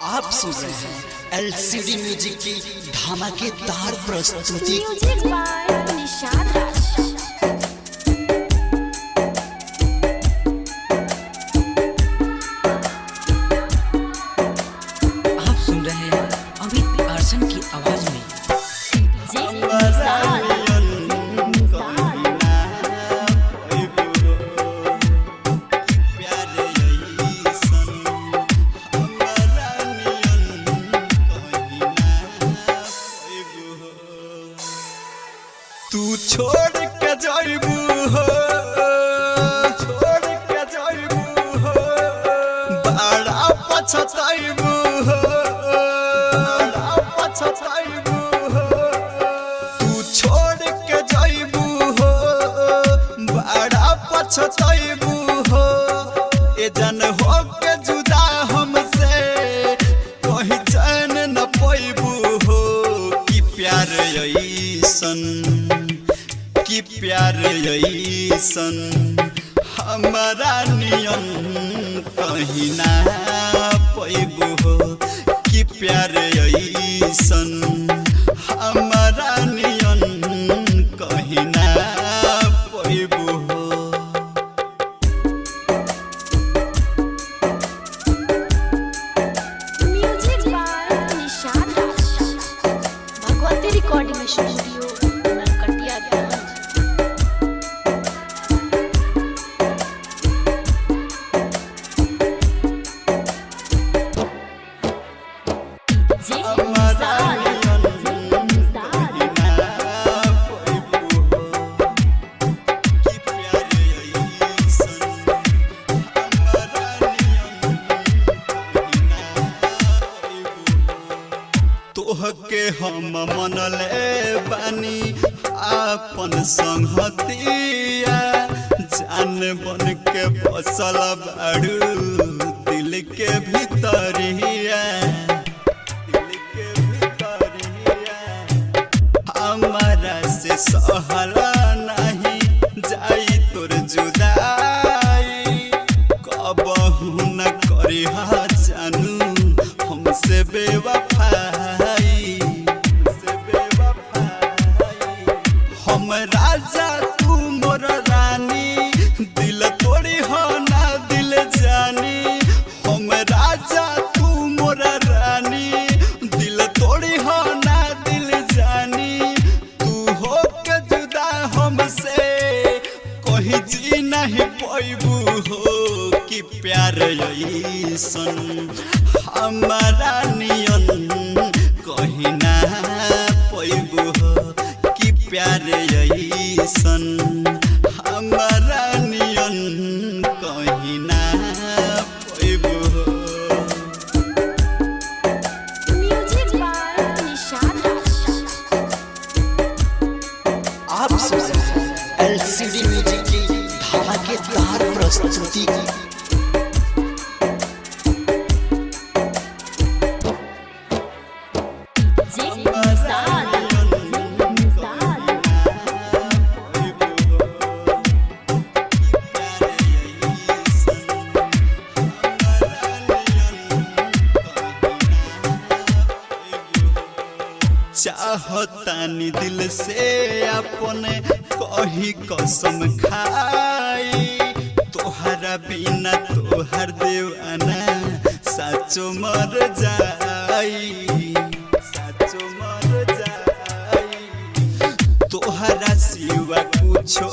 आप सुन रहे हैं एलसीडी म्यूजिक की धमाकेदार प्रस्तुति। म्यूजिक बाय निशाद राज। आप सुन रहे हैं अमित अर्शन की आवाज में। तू छोड़ के जाइबू हो, छोड़ के जाइबू हो, बड़ा पछताइबू हो, बड़ा पछताइबू हो। तू छोड़ के जाइबू हो, बड़ा पछताइबू हो। ए जन हो के जुदा हमसे कहीं चैन न पाइबू हो। कि प्यार ऐसन, कि प्यार ऐसन हमारा नियम कहीं ना पाइबू हो। कि प्यार ऐसन हमारा नियम कहीं ना पाइबू हो। Music by Nishad Raj. Bhagwati recording studio Narkatiaganj. तोहके हम मनले बानी आपन संगतिया। जान बन के बसल बाड़ू दिल के भीतरिया, दिल के भीतरिया। हमारा से सहला नहीं जाई तोर जुदाई। कबहू न करिहा जानू हमसे बेवफाई, हमसे बेवफाई। हम राजा तू मोर रानी, दिल तोड़ी हो ना दिल जानी। हम राजा तू मोर रानी, दिल तोड़ी हो ना दिल जानी। तू हो के जुदा हमसे कहीं जी नहीं पाइबू हो। कि प्यार ऐसन हमारा नियन कहीं ना पाइबू हो। कि प्यार ऐसन हमारा नियन कहीं ना पाइबू हो। म्यूजिक बाय निशाद राज। आप सुन रहे हैं एलसीडी म्यूजिक की धमाकेदार प्रस्तुति। चाहतानी दिल से अपने कही कसम खाई। तोहरा बिना तोहर दीवाना साचो मर जाई, साचो मर जाई। तोहरा सिवा कुछो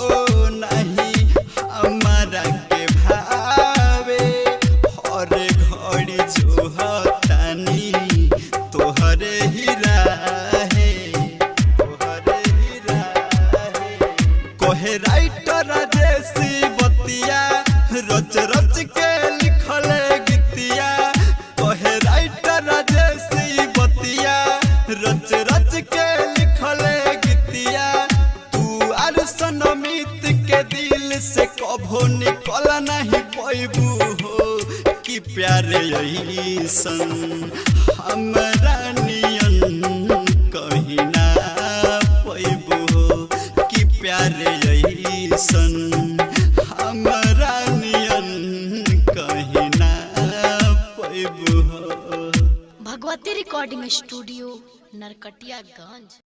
नहीं हमारा के भावे। हर घड़ी जोहतानी तोहरे ही राहे, तोहरे ही राहे। कोहे राइटर जैसी बतिया रच रच के लिखल गीतिया। कोहे राइटर जैसी बतिया रच रच के लिखल गीतिया। तू अर्शन अमित के दिल से कभो निकल नहीं पाइबू हो। कि प्यार ऐसन हमरा नियन कहीं ना पाइबू हो। कि प्यार ऐसन हमरा नियन कहीं ना पाइबू हो। Bhagwati recording studio Narkatiaganj.